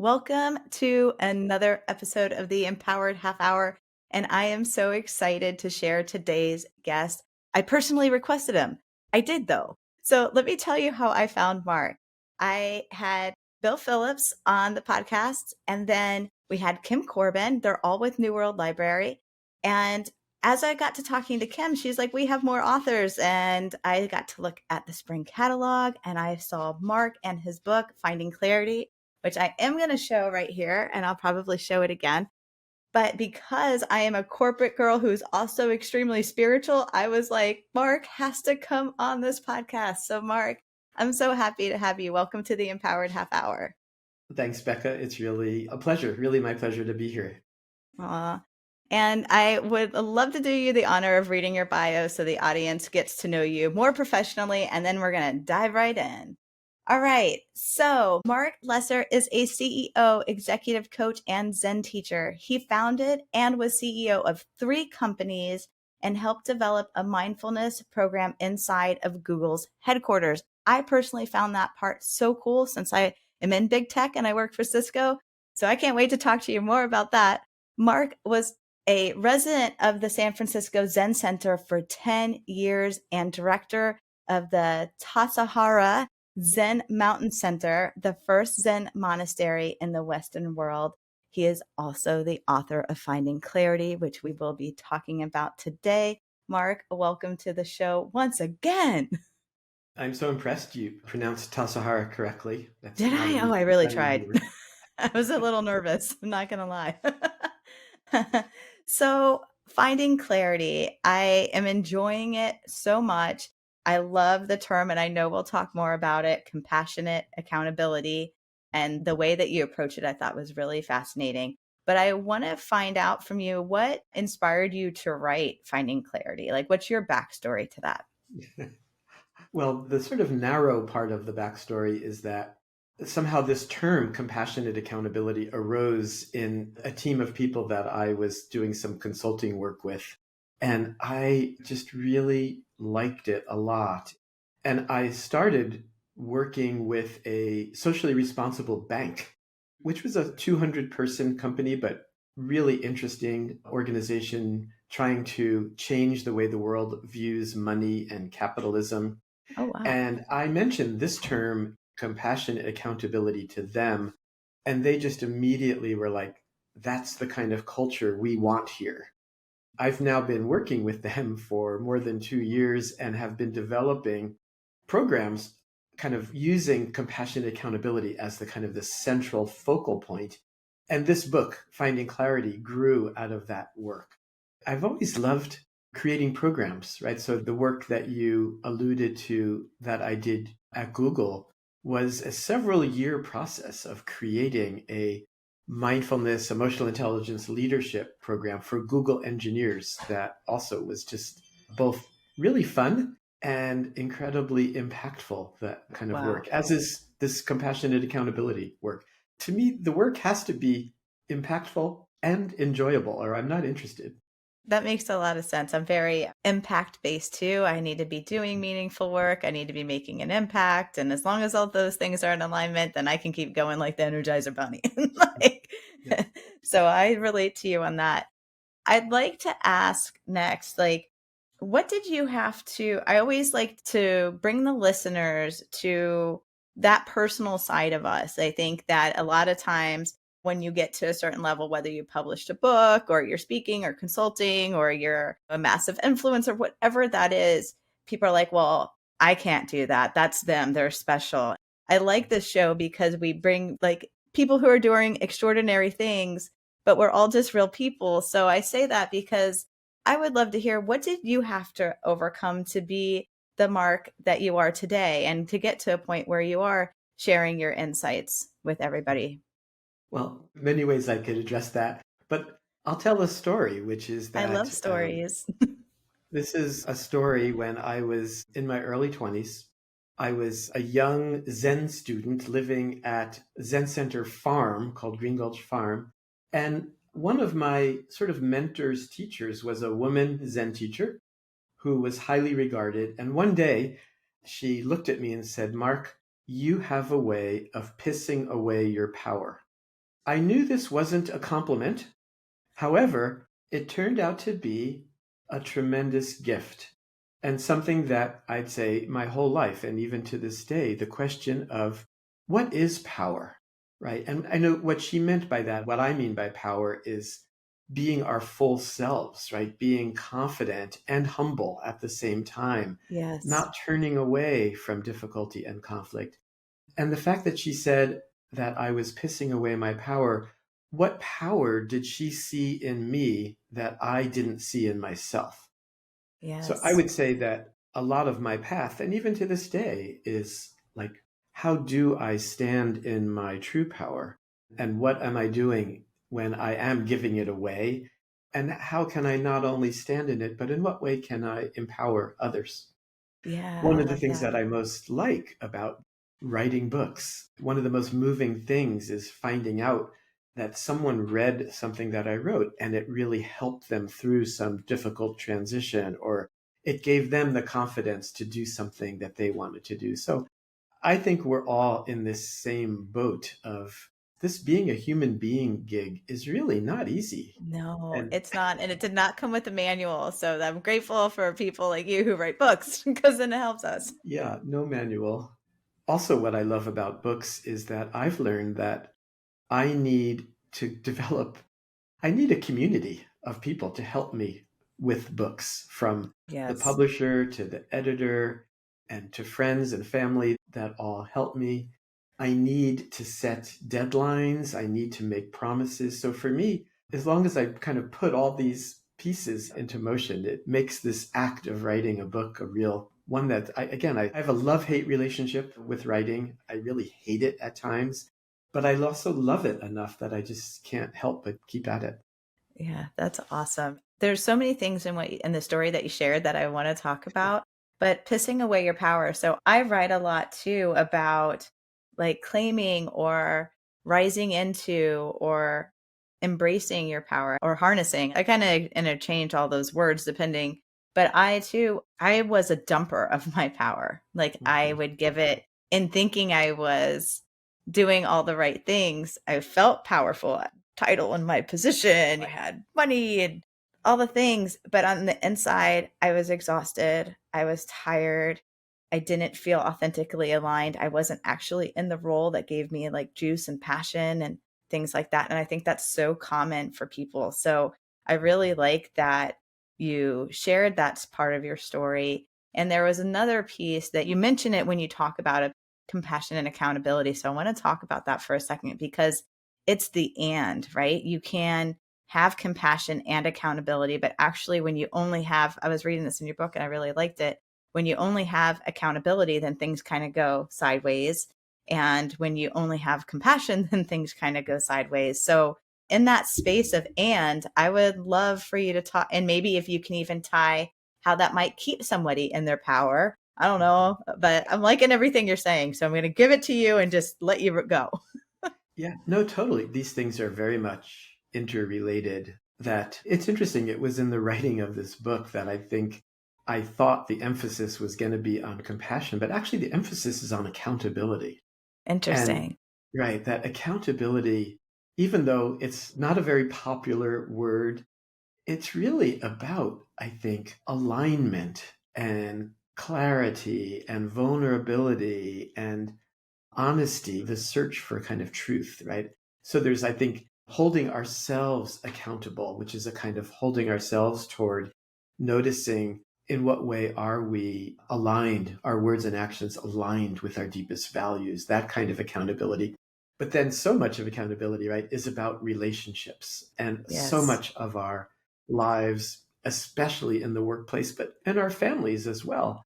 Welcome to another episode of the Empowered Half Hour. And I am so excited to share today's guest. I personally requested him. I did, though. So let me tell you how I found Marc. I had Bill Phillips on the podcast, and then we had Kim Corbin. They're all with New World Library. And as I got to talking to Kim, she's like, we have more authors. And I got to look at the spring catalog, and I saw Marc and his book, Finding Clarity, which I am going to show right here, and I'll probably show it again. But because I am a corporate girl who's also extremely spiritual, I was like, Marc has to come on this podcast. So Marc, I'm so happy to have you. Welcome to the Empowered Half Hour. Thanks, Becca. It's really a pleasure, really my pleasure to be here. Aw. And I would love to do you the honor of reading your bio so the audience gets to know you more professionally, and then we're going to dive right in. All right. So Marc Lesser is a CEO, executive coach, and Zen teacher. He founded and was CEO of 3 companies and helped develop a mindfulness program inside of Google's headquarters. I personally found that part so cool since I am in big tech and I work for Cisco. So I can't wait to talk to you more about that. Marc was a resident of the San Francisco Zen Center for 10 years and director of the Tassajara Zen Mountain Center, the first Zen monastery in the Western world. He is also the author of Finding Clarity, which we will be talking about today. Marc, welcome to the show once again. I'm so impressed you pronounced Tassajara correctly. That's Did not an I? Oh, I easy really spelling tried. word. I was a little nervous. I'm not going to lie. So, Finding Clarity, I am enjoying it so much. I love the term, and I know we'll talk more about it, compassionate accountability. And the way that you approach it, I thought was really fascinating. But I want to find out from you what inspired you to write Finding Clarity? Like, what's your backstory to that? Well, the sort of narrow part of the backstory is that somehow this term, compassionate accountability, arose in a team of people that I was doing some consulting work with. And I just really liked it a lot. And I started working with a socially responsible bank, which was a 200-person company, but really interesting organization trying to change the way the world views money and capitalism. Oh, wow. And I mentioned this term, compassionate accountability, to them, and they just immediately were like, that's the kind of culture we want here. I've now been working with them for more than 2 years and have been developing programs kind of using compassionate accountability as the kind of the central focal point. And this book, Finding Clarity, grew out of that work. I've always loved creating programs, right? So the work that you alluded to that I did at Google was a several year process of creating a mindfulness, emotional intelligence leadership program for Google engineers that also was just both really fun and incredibly impactful, that kind of Wow. work, as is this compassionate accountability work. To me, the work has to be impactful and enjoyable, or I'm not interested. That makes a lot of sense. I'm very impact based too. I need to be doing meaningful work. I need to be making an impact. And as long as all those things are in alignment, then I can keep going like the Energizer Bunny. like, Yeah. so I relate to you on that. I'd like to ask next, like, what did you have to? I always like to bring the listeners to that personal side of us. I think that a lot of times when you get to a certain level, whether you published a book or you're speaking or consulting or you're a massive influencer, whatever that is, people are like, well, I can't do that. That's them. They're special. I like this show because we bring like people who are doing extraordinary things, but we're all just real people. So I say that because I would love to hear, what did you have to overcome to be the Marc that you are today and to get to a point where you are sharing your insights with everybody? Well, many ways I could address that, but I'll tell a story, which is I love that stories. this is a story when I was in my early 20s. I was a young Zen student living at Zen Center Farm called Green Gulch Farm. And one of my sort of mentors, teachers, was a woman Zen teacher who was highly regarded. And one day she looked at me and said, Marc, you have a way of pissing away your power. I knew this wasn't a compliment. However, it turned out to be a tremendous gift and something that I'd say my whole life, and even to this day, the question of what is power, right? And I know what she meant by that. What I mean by power is being our full selves, right? Being confident and humble at the same time, Yes. not turning away from difficulty and conflict. And the fact that she said that I was pissing away my power, what power did she see in me that I didn't see in myself? So I Yes. would say that a lot of my path, and even to this day, is like, how do I stand in my true power? And what am I doing when I am giving it away? And how can I not only stand in it, but in what way can I empower others? Yeah, One I of the love things that. that I most like about writing books, one of the most moving things is finding out that someone read something that I wrote and it really helped them through some difficult transition, or it gave them the confidence to do something that they wanted to do. So I think we're all in this same boat of this being a human being gig is really not easy. No, And it's not. And it did not come with a manual. So I'm grateful for people like you who write books because then it helps us. yeah, no manual. Also, what I love about books is that I've learned that I need to develop, I need a community of people to help me with books, from the Yes. publisher to the editor and to friends and family that all help me. I need to set deadlines. I need to make promises. So for me, as long as I kind of put all these pieces into motion, it makes this act of writing a book a real one that I have a love-hate relationship with writing. I really hate it at times, but I also love it enough that I just can't help but keep at it. Yeah, that's awesome. There's so many things in in the story that you shared that I want to talk about, but pissing away your power. So I write a lot too about like claiming or rising into or embracing your power or harnessing. I kind of interchange all those words depending, but I too, I was a dumper of my power. Like I Okay. would give it in thinking I was doing all the right things. I felt powerful, title in my position. I had money and all the things. But on the inside, I was exhausted. I was tired. I didn't feel authentically aligned. I wasn't actually in the role that gave me like juice and passion and things like that. And I think that's so common for people. So I really like that you shared that's part of your story. And there was another piece that you mentioned it when you talk about it, compassion and accountability. So I want to talk about that for a second because it's the and, right? You can have compassion and accountability, but actually, when you only have, I was reading this in your book and I really liked it. When you only have accountability, then things kind of go sideways. And when you only have compassion, then things kind of go sideways. So, in that space of and, I would love for you to talk, and maybe if you can even tie how that might keep somebody in their power. I don't know, but I'm liking everything you're saying. So I'm going to give it to you and just let you go. Yeah, no, totally. These things are very much interrelated. That it's interesting. It was in the writing of this book that I think I thought the emphasis was going to be on compassion, but actually the emphasis is on accountability. And Interesting. right, that accountability, even though it's not a very popular word, it's really about, I think, alignment and clarity and vulnerability and honesty, the search for kind of truth, right? So there's, I think, holding ourselves accountable, which is a kind of holding ourselves toward noticing in what way are we aligned, our words and actions aligned with our deepest values, that kind of accountability. But then so much of accountability, right, is about relationships. And so Yes. much of our lives, especially in the workplace, but in our families as well,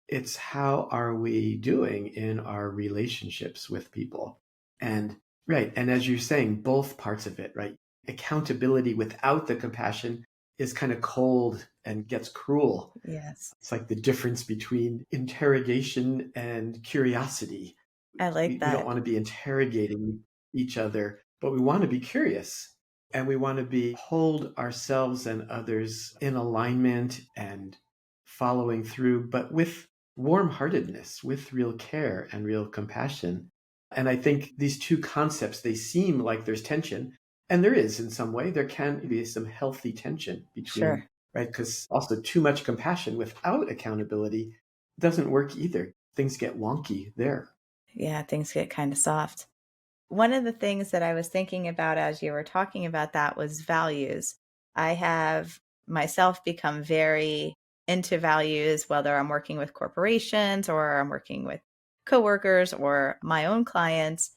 it's how are we doing in our relationships with people? And right. And as you're saying, both parts of it, right? Accountability without the compassion is kind of cold and gets cruel. Yes. It's like the difference between interrogation and curiosity. I like We don't that. want to be interrogating each other, but we want to be curious, and we want to be hold ourselves and others in alignment and following through, but with warm heartedness, with real care and real compassion. And I think these two concepts, they seem like there's tension. And there is in some way. There can be some healthy tension between, Sure. right? Because also too much compassion without accountability doesn't work either. Things get wonky there. Yeah, things get kind of soft. One of the things that I was thinking about as you were talking about that was values. I have myself become very into values, whether I'm working with corporations or I'm working with coworkers or my own clients.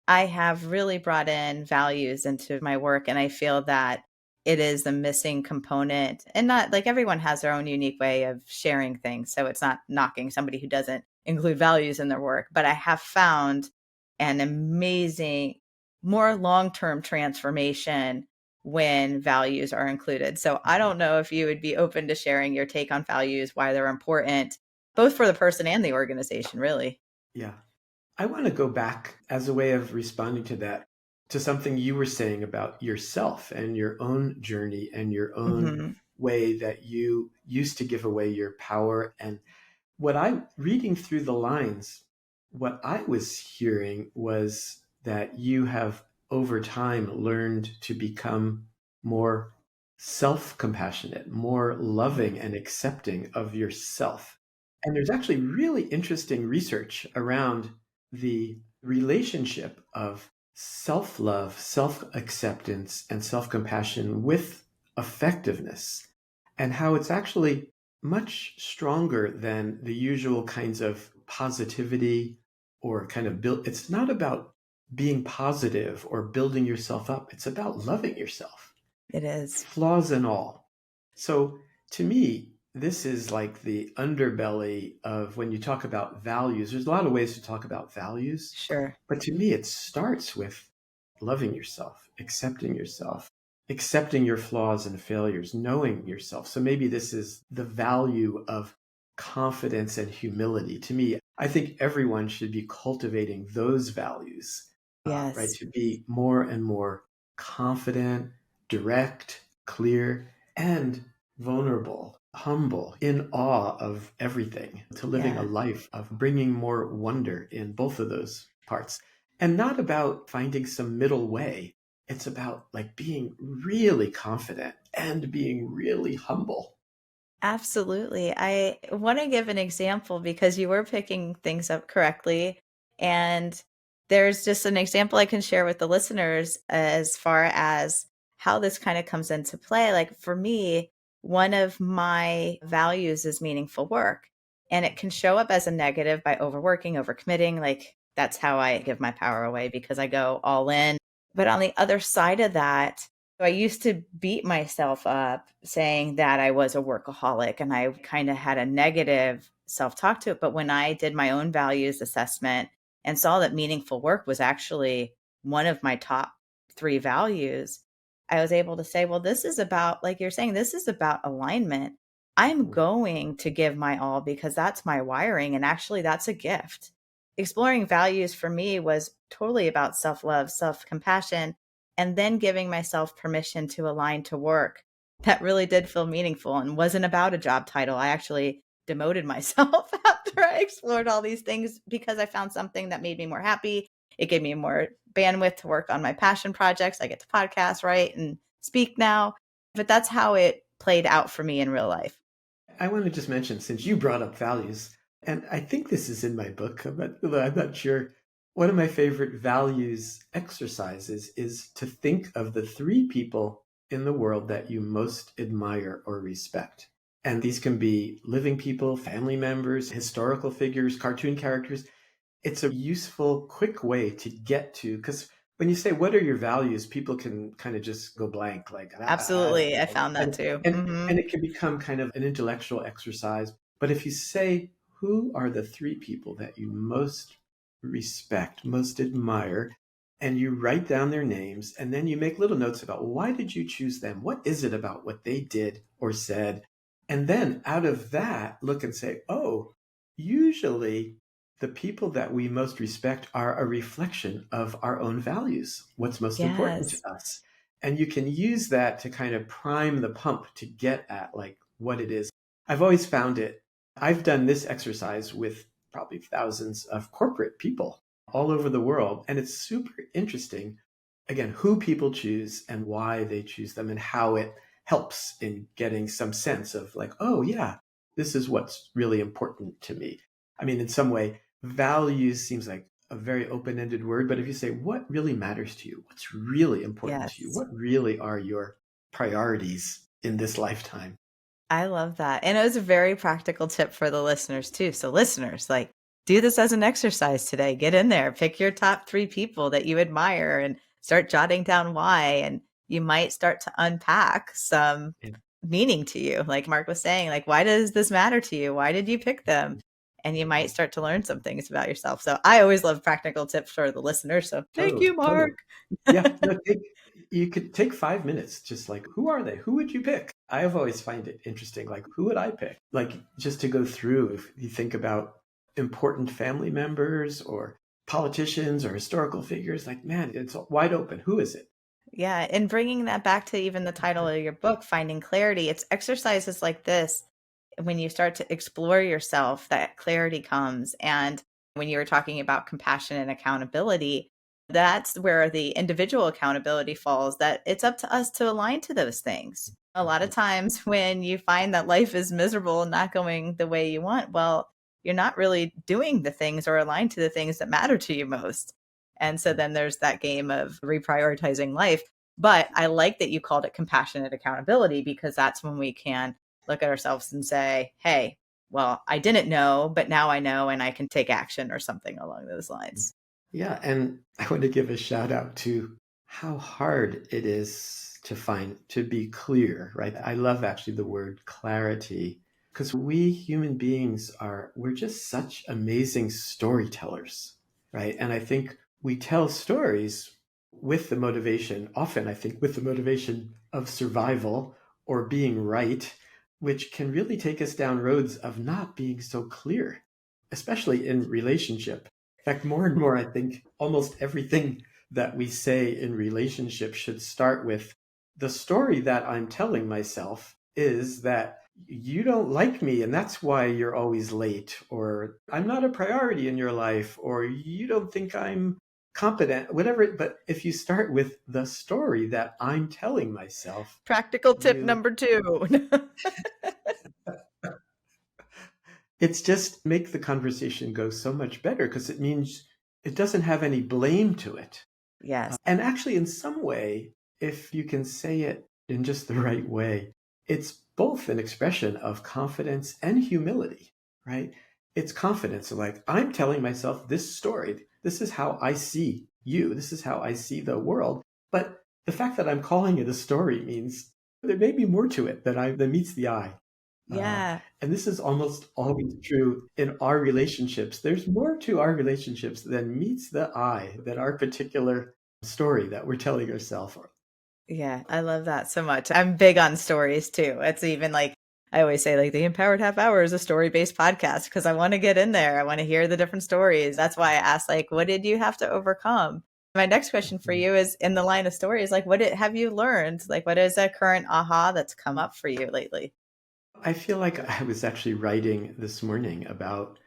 I have really brought in values into my work, and I feel that it is the missing component. And not like everyone has their own unique way of sharing things. So it's not knocking somebody who doesn't include values in their work, but I have found an amazing, more long term transformation when values are included. So I don't know if you would be open to sharing your take on values, why they're important, both for the person and the organization, really. Yeah. I want to go back as a way of responding to that to something you were saying about yourself and your own journey and your own Hmm. way that you used to give away your power. And what I'm reading through the lines, what I was hearing was that you have over time learned to become more self compassionate, more loving and accepting of yourself. And there's actually really interesting research around the relationship of self love, self acceptance, and self compassion with effectiveness, and how it's actually much stronger than the usual kinds of positivity or kind of build. It's not about being positive or building yourself up, it's about loving yourself, It is. flaws and all. So to me, this is like the underbelly of when you talk about values. There's a lot of ways to talk about values, Sure. but to me, it starts with loving yourself, accepting your flaws and failures, knowing yourself. So maybe this is the value of confidence and humility. To me, I think everyone should be cultivating those values, right? Yes. To be more and more confident, direct, clear, and vulnerable, humble, in awe of everything, to living a Yeah. life of bringing more wonder in both of those parts. And not about finding some middle way. It's about like being really confident and being really humble. Absolutely. I want to give an example because you were picking things up correctly. And there's just an example I can share with the listeners as far as how this kind of comes into play. Like for me, one of my values is meaningful work, and it can show up as a negative by overworking, overcommitting. Like that's how I give my power away because I go all in. But on the other side of that, so I used to beat myself up saying that I was a workaholic, and I kind of had a negative self talk to it. But when I did my own values assessment and saw that meaningful work was actually one of my top three values, I was able to say, well, this is about, like you're saying, this is about alignment. I'm going to give my all because that's my wiring. And actually, that's a gift. Exploring values for me was totally about self love, self compassion, and then giving myself permission to align to work that really did feel meaningful and wasn't about a job title. I actually demoted myself after I explored all these things because I found something that made me more happy. It gave me more bandwidth to work on my passion projects. I get to podcast, write, and speak now. But that's how it played out for me in real life. I want to just mention, since you brought up values, and I think this is in my book, although I'm not sure. One of my favorite values exercises is to think of the three people in the world that you most admire or respect. And these can be living people, family members, historical figures, cartoon characters. It's a useful, quick way to get to, because when you say, what are your values, people can kind of just go blank, like, I don't Absolutely. I know. found that too. And it can become kind of an intellectual exercise. But if you say, who are the three people that you most respect, most admire, and you write down their names, and then you make little notes about, well, why did you choose them? What is it about what they did or said? And then out of that, look and say, oh, usually the people that we most respect are a reflection of our own values, what's most important to Yes. us. And you can use that to kind of prime the pump to get at like what it is. I've always found it. I've done this exercise with probably thousands of corporate people. all over the world. And it's super interesting, again, who people choose and why they choose them and how it helps in getting some sense of like, oh, yeah, this is what's really important to me. I mean, in some way, values seems like a very open-ended word, but if you say, what really matters to you? What's really important to you? Yes. What really are your priorities in this lifetime? I love that. And it was a very practical tip for the listeners too. So listeners, like do this as an exercise today. Get in there, pick your top 3 people that you admire and start jotting down why. And you might start to unpack some Yeah. meaning to you. Like Mark was saying, like, why does this matter to you? Why did you pick them? And you might start to learn some things about yourself. So I always love practical tips for the listeners. So thank Totally, you, Mark. totally. Yeah, no, you could take 5 minutes, just like, who are they? Who would you pick? I've always find it interesting, like, who would I pick? Like, just to go through, if you think about important family members or politicians or historical figures, like, man, it's wide open. Who is it? Yeah, and bringing that back to even the title of your book, Finding Clarity, it's exercises like this when you start to explore yourself that clarity comes. And when you were talking about compassion and accountability, that's where the individual accountability falls, that it's up to us to align to those things. A lot of times when you find that life is miserable and not going the way you want, well, you're not really doing the things or aligned to the things that matter to you most. And so then there's that game of reprioritizing life. But I like that you called it compassionate accountability because that's when we can look at ourselves and say, hey, well, I didn't know, but now I know and I can take action or something along those lines. Yeah, and I want to give a shout out to how hard it is to find, to be clear, right? I love actually the word clarity because we human beings we're just such amazing storytellers, right? And I think we tell stories with the motivation, often I think with the motivation of survival or being right, which can really take us down roads of not being so clear, especially in relationship. In fact, more and more, I think almost everything that we say in relationships should start with the story that I'm telling myself is that you don't like me and that's why you're always late, or I'm not a priority in your life, or you don't think I'm competent, whatever. But if you start with the story that I'm telling myself, Practical tip you number 2. it's just make the conversation go so much better because it means it doesn't have any blame to it. Yes. And actually, in some way, if you can say it in just the right way, it's both an expression of confidence and humility, right? It's confidence, like, I'm telling myself this story. This is how I see you. This is how I see the world. But the fact that I'm calling it a story means there may be more to it that meets the eye. Uh, Yeah. and this is almost always true in our relationships. There's more to our relationships than meets the eye, than our particular story that we're telling ourselves. Yeah, I love that so much. I'm big on stories too. It's even like I always say, like the Empowered Half Hour is a story-based podcast because I want to get in there. I want to hear the different stories. That's why I asked, like, what did you have to overcome? My next question for you is in the line of stories, like, have you learned? Like, what is a current aha that's come up for you lately? I feel like I was actually writing this morning about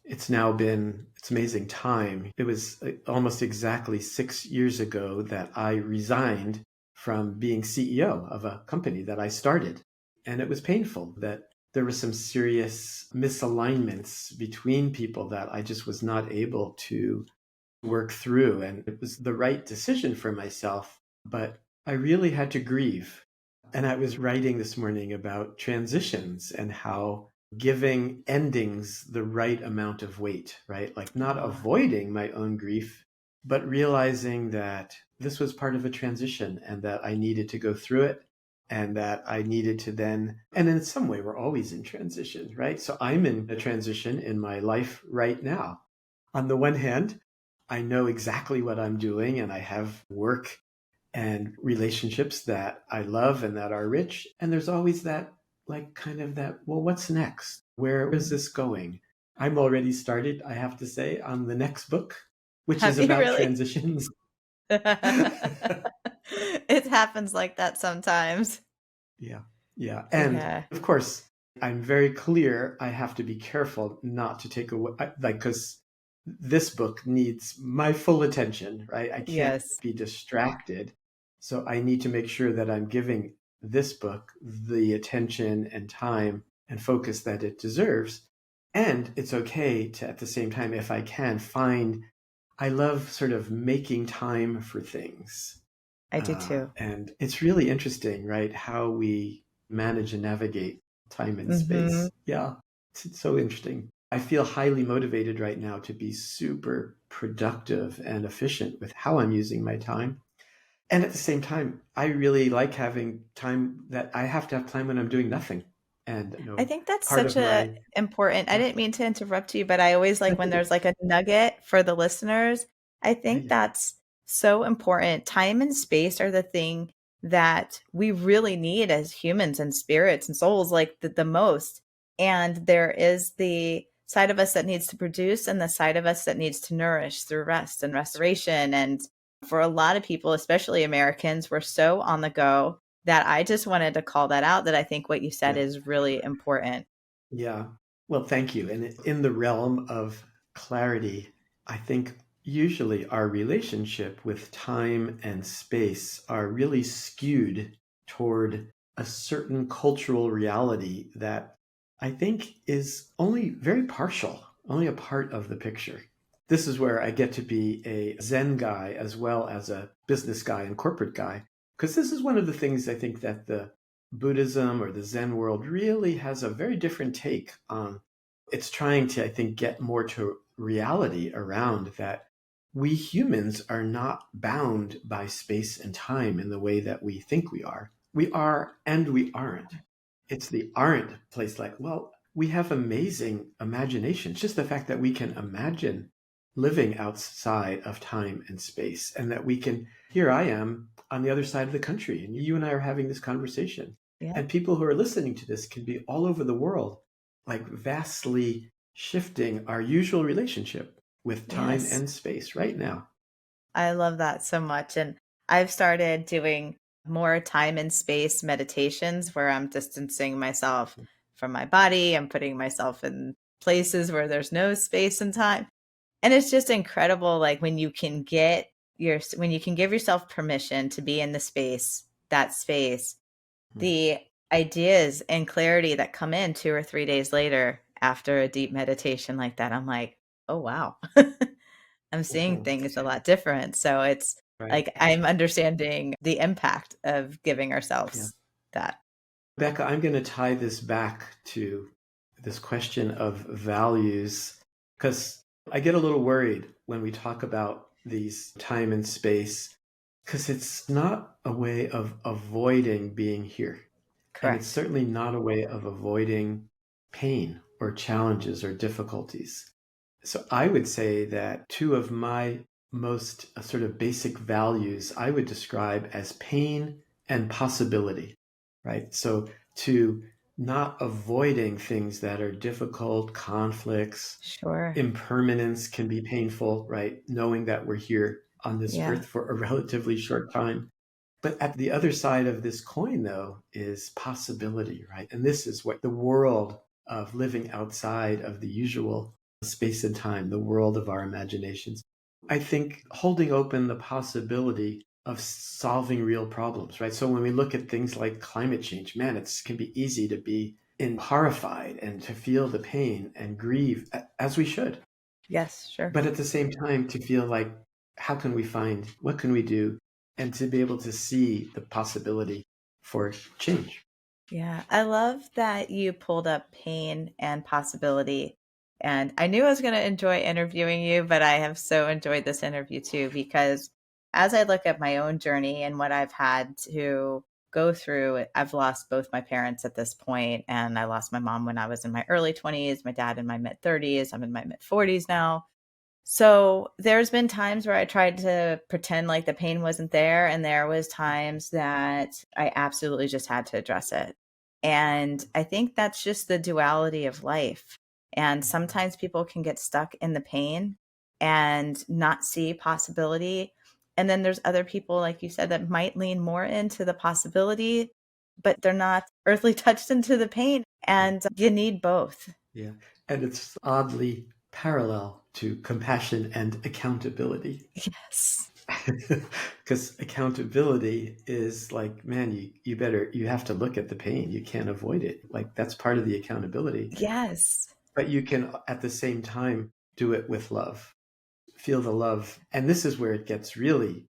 it's amazing time. It was almost exactly 6 years ago that I resigned from being CEO of a company that I started. And it was painful that there were some serious misalignments between people that I just was not able to work through. And it was the right decision for myself, but I really had to grieve. And I was writing this morning about transitions and how giving endings the right amount of weight, right? Like not Oh, avoiding my own grief, but realizing that this was part of a transition and that I needed to go through it and that I needed to then, and in some way, we're always in transition, right? So I'm in a transition in my life right now. On the one hand, I know exactly what I'm doing and I have work and relationships that I love and that are rich. And there's always that, like, kind of that, well, what's next? Where is this going? I'm already started, I have to say, on the next book, which is have you about really? transitions. It happens like that sometimes. Yeah. Yeah. And Yeah. of course, I'm very clear I have to be careful not to take away, like, because this book needs my full attention, right? I can't Yes, be distracted. So I need to make sure that I'm giving this book the attention and time and focus that it deserves. And it's okay to, at the same time, if I can, I love sort of making time for things. I do too. And it's really interesting, right? How we manage and navigate time and Hmm. space. Yeah, it's so interesting. I feel highly motivated right now to be super productive and efficient with how I'm using my time. And at the same time, I really like having time that I have to have time when I'm doing nothing. And, I think that's part such of a my, important. I yeah, didn't mean to interrupt you, but I always like that's when okay. there's like a nugget for the listeners. I Yeah, think yeah, that's so important. Time and space are the thing that we really need as humans and spirits and souls, like the most. And there is the side of us that needs to produce and the side of us that needs to nourish through rest and restoration. And for a lot of people, especially Americans, we're so on the go that I just wanted to call that out, that I think what you said yeah. is really important. Yeah. Well, thank you. And in the realm of clarity, I think usually our relationship with time and space are really skewed toward a certain cultural reality that I think is only very partial, only a part of the picture. This is where I get to be a Zen guy as well as a business guy and corporate guy, because this is one of the things I think that the Buddhism or the Zen world really has a very different take on. It's trying to, I think, get more to reality around that we humans are not bound by space and time in the way that we think we are. We are and we aren't. It's the aren't place like, well, we have amazing imagination. It's just the fact that we can imagine living outside of time and space and that we can, here I am on the other side of the country and you and I are having this conversation. Yeah. And people who are listening to this can be all over the world, like vastly shifting our usual relationship with time Yes. and space right now. I love that so much. And I've started doing more time and space meditations where I'm distancing myself from my body. I'm putting myself in places where there's no space and time. And it's just incredible, like when you can give yourself permission to be in the space, that space, the ideas and clarity that come in 2 or 3 days later after a deep meditation like that. I'm like, oh, wow. I'm seeing Mhm. things a lot different. So it's Right. like I'm understanding the impact of giving Yeah. ourselves that. Becca, I'm going to tie this back to this question of values because I get a little worried when we talk about these time and space because it's not a way of avoiding being here. And it's Correct. certainly not a way of avoiding pain or challenges or difficulties. So I would say that two of my most sort of basic values I would describe as pain and possibility, right? So to not avoiding things that are difficult, conflicts, Sure. impermanence can be painful, right? Knowing that we're here on this Yeah. earth for a relatively short time. But at the other side of this coin, though, is possibility, right? And this is what the world of living outside of the usual space and time, the world of our imaginations. I think holding open the possibility of solving real problems, right? So when we look at things like climate change, man, it can be easy to be horrified and to feel the pain and grieve as we should. Yes, sure. But at the same time, to feel like, how can we find, what can we do? And to be able to see the possibility for change. Yeah. I love that you pulled up pain and possibility. And I knew I was going to enjoy interviewing you, but I have so enjoyed this interview too, because as I look at my own journey and what I've had to go through, I've lost both my parents at this point, and I lost my mom when I was in my early 20s, my dad in my mid 30s. I'm in my mid 40s now. So there's been times where I tried to pretend like the pain wasn't there, and there was times that I absolutely just had to address it. And I think that's just the duality of life. And sometimes people can get stuck in the pain and not see possibility. And then there's other people, like you said, that might lean more into the possibility, but they're not earthly touched into the pain. And you need both. Yeah. And it's oddly parallel to compassion and accountability. Yes. Because accountability is like, man, you have to look at the pain. You can't avoid it. Like that's part of the accountability. Yes. But you can at the same time do it with love. Feel the love. And this is where it gets really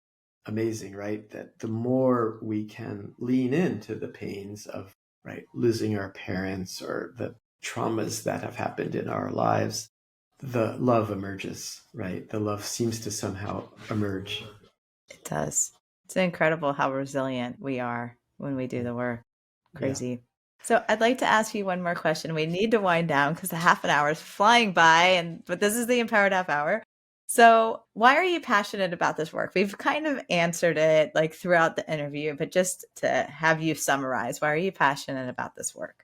amazing, right? That the more we can lean into the pains of, right, losing our parents or the traumas that have happened in our lives, the love emerges, right? The love seems to somehow emerge. It does. It's incredible how resilient we are when we do the work. Yeah. Crazy. So I'd like to ask you one more question. We need to wind down because the half an hour is flying by, and but this is the Empowered Half Hour. So why are you passionate about this work? We've kind of answered it like throughout the interview, but just to have you summarize, why are you passionate about this work?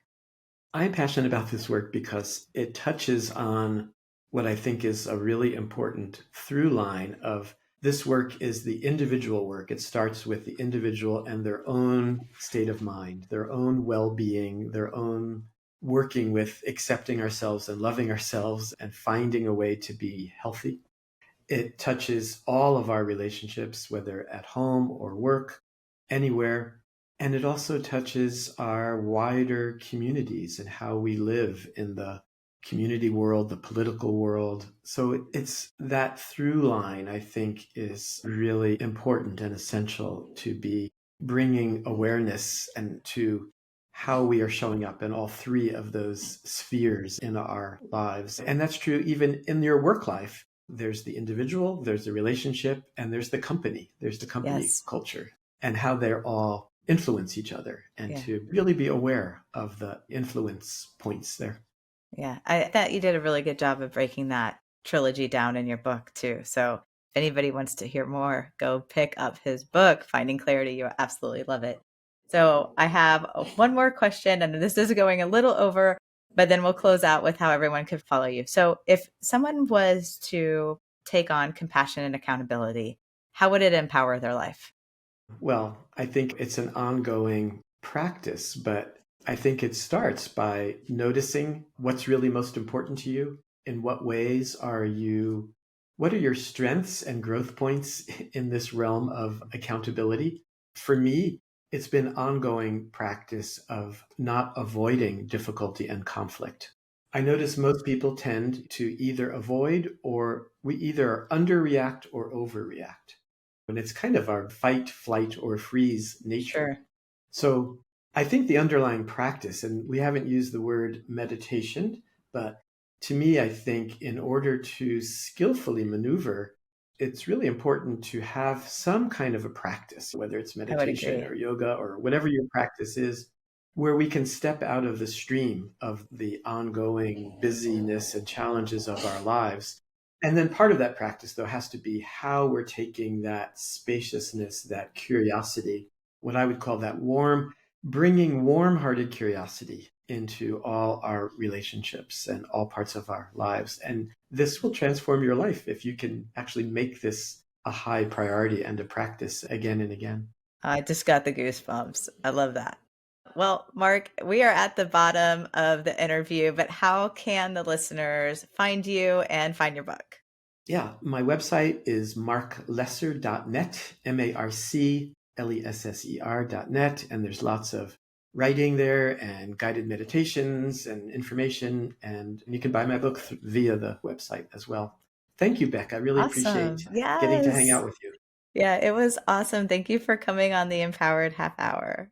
I'm passionate about this work because it touches on what I think is a really important through line of this work is the individual work. It starts with the individual and their own state of mind, their own well-being, their own working with accepting ourselves and loving ourselves and finding a way to be healthy. It touches all of our relationships, whether at home or work, anywhere. And it also touches our wider communities and how we live in the community world, the political world. So it's that through line, I think, is really important and essential to be bringing awareness and to how we are showing up in all three of those spheres in our lives. And that's true even in your work life. There's the individual, there's the relationship, and there's the company. There's the company Yes. culture and how they're all influence each other and Yeah. to really be aware of the influence points there. Yeah. I thought you did a really good job of breaking that trilogy down in your book too. So if anybody wants to hear more, go pick up his book, Finding Clarity. You'll absolutely love it. So I have one more question, and this is going a little over, but then we'll close out with how everyone could follow you. So if someone was to take on compassion and accountability, how would it empower their life? Well, I think it's an ongoing practice, but I think it starts by noticing what's really most important to you. In what ways are you, what are your strengths and growth points in this realm of accountability? For me, it's been ongoing practice of not avoiding difficulty and conflict. I notice most people tend to either avoid or we either underreact or overreact. And it's kind of our fight, flight, or freeze nature. Sure. So I think the underlying practice, and we haven't used the word meditation, but to me, I think in order to skillfully maneuver, it's really important to have some kind of a practice, whether it's I would meditation agree. or yoga or whatever your practice is, where we can step out of the stream of the ongoing busyness and challenges of our lives. And then part of that practice, though, has to be how we're taking that spaciousness, that curiosity, what I would call that warm, bringing warm hearted curiosity into all our relationships and all parts of our lives. And this will transform your life if you can actually make this a high priority and a practice again and again. I just got the goosebumps. I love that. Well, Mark, we are at the bottom of the interview, but how can the listeners find you and find your book? Yeah, my website is marclesser.net, marclesser.net. And there's lots of writing there and guided meditations and information. And you can buy my book via the website as well. Thank you, Becca. I really appreciate Awesome. getting to hang Yes. out with you. Yeah, it was awesome. Thank you for coming on the Empowered Half Hour.